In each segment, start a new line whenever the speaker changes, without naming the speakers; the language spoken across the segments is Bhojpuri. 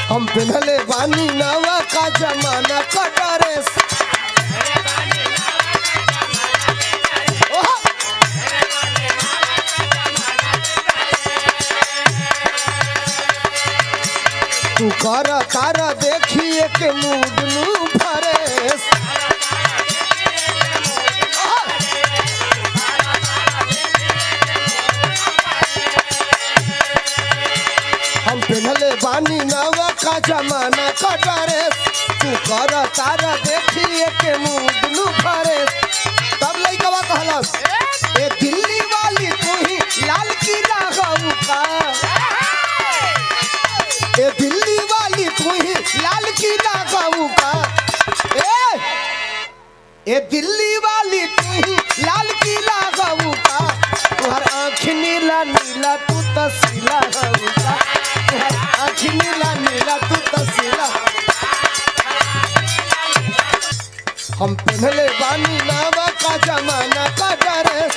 हम पिन्हले बानी नवा का जमाना का ड्रेस। तू कर तारा देखिए के मूड नू फरेस। हम पिन्हले बानी नवा का जमाना का ड्रेस। तू कर तारा देखिए के मूड नू फरेस। तब लइकवा कहलस ए दिल्ली वाली तू ही लाल किला हऊ का। ए दिल्ली वाली तू ही लाल किला हऊ का। ए दिल्ली वाली तू ही लाल किला हऊ का। तुहर आँख नीला नीला तू तसीला हऊ का। तुहर आँख नीला नीला तू तसीला। हम पहले बानी नवा का जमाना का ड्रेस।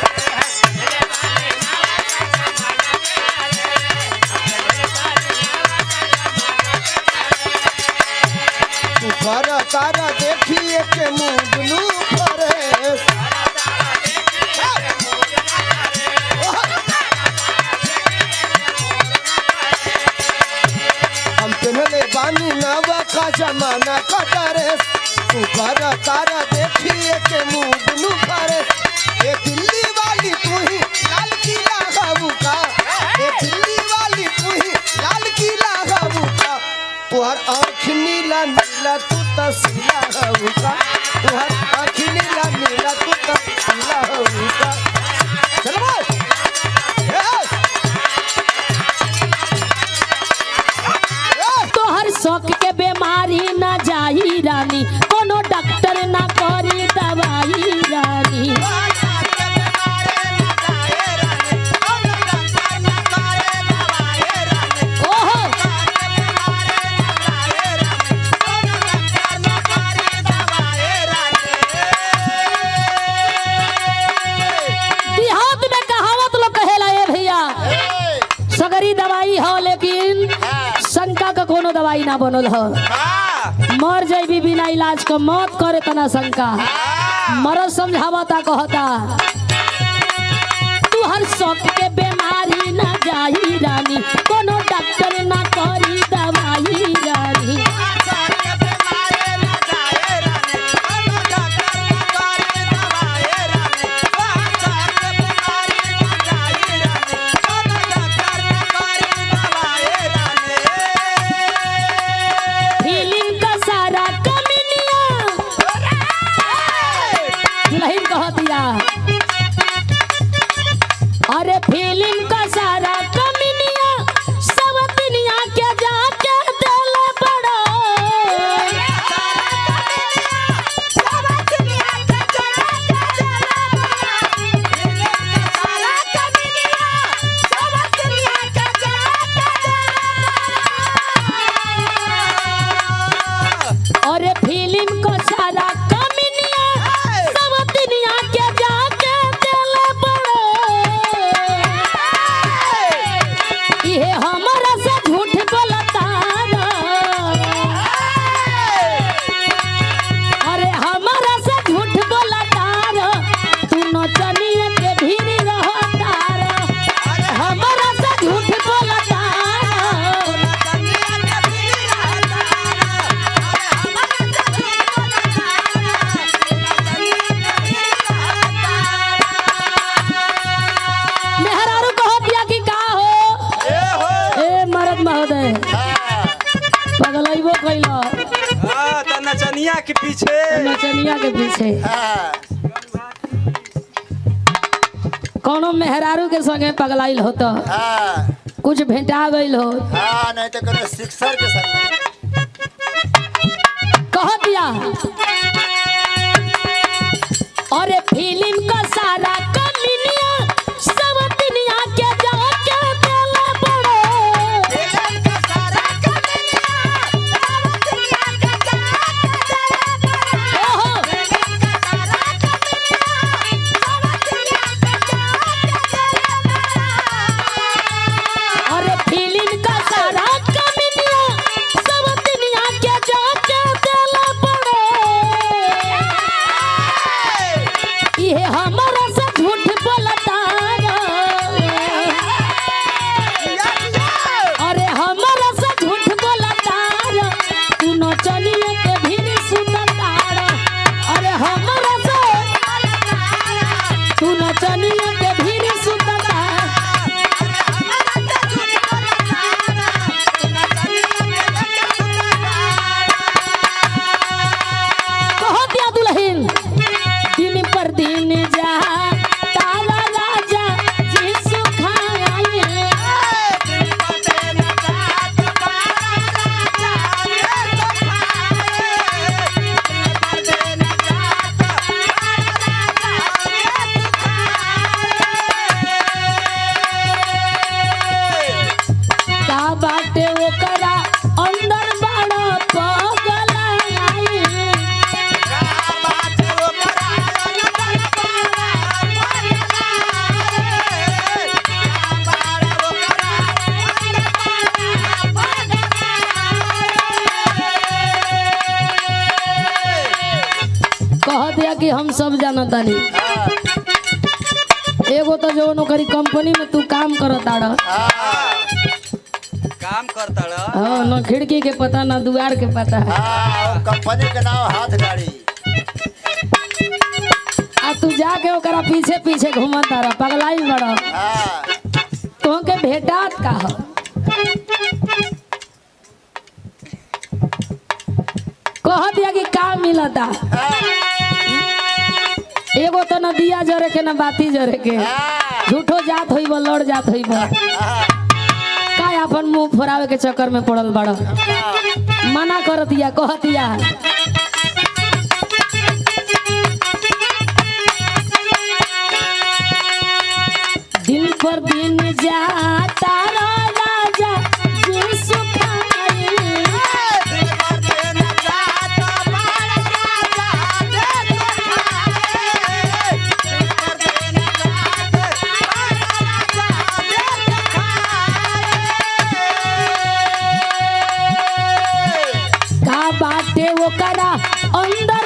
तू कर तारा देखिए के मूड नू फरेस। हम पहले बानी नवा का जमाना का ड्रेस। तू कर तारा देखिए के मूड नू फरेस। ए दिल्ली वाली तू ही लाल किला हऊ का। ए दिल्ली वाली तू ही लाल किला हऊ का। तुहर आँख नीला नीला तू तसीला हऊ का। तुहर आँख नीला नीला तू तसीला हऊ का। चलो बोल।
तोहर शौक के बीमारी ना जाई रानी, कोनो डॉक्टर ना करी दवाई रानी। ओहो देहात में कहावत लोग कहेला ए भैया सगरी दवाई हो लेकिन शंका का कोनो दवाई ना बनल हो। मर जाइबी बिना इलाज का मौत करे तना शंका। मरद समझावता कहता तू हर शौक के बीमारी ना जाई रानी, कोनो डॉक्टर ना करी दवाई रानी। फीलिंग का सारा कमिनिया दुल्हन कह दिया। अरे फीलिंग का सारा कमिनिया सब दुनिया के जाके दिल बड़ो। अरे फिल्म को सारा कमिनिया सब दुनिया के जाके दिल बड़ो। ये हमारा से झूठ बोलता अरे हमारा से झूठ बोलता तू नचनिया के भीड़ रहता। हमारा से झूठ बोलता मेहरारू कह दिया कि का हो ए मरद महोदय पगलैबो कैला
त नचनिया के पीछे
नचनिया के पीछे कोनो मेहरारू के संगे पगलाइल हो तो कुछ भेंटा गइल हो।
नहीं तो कोनो शिक्षर के संग
कह दिया अरे फिल्म का सारा कमिनिया सब दुनिया के जाके दिल बड़ो। ओहो अरे फिल्म का सारा कमिनिया सब कि हम सब जानतानी। एगो तो जो नौकरी कंपनी में तू काम करता रह,
काम करता रह।
हाँ, न खिड़की के पता न दुआर के पता।
कंपनी के नाम हाथ गाड़ी।
आ तू जाके ओकरा पीछे पीछे घूमता रह, पगलाई बड़ा। तो के भेटात का हो? कह दिया कि का मिलता। एगो तो न दिया जरे के न बाती जरे के, झूठो जात होई लड़ जात होई का अपन मुंह फोरावे के चक्कर में पड़ल बड़ा। मना कर दिया, कह दिया दिन पर दिन जाता राजा जी सुखाई। का बाटे वो करा अंदर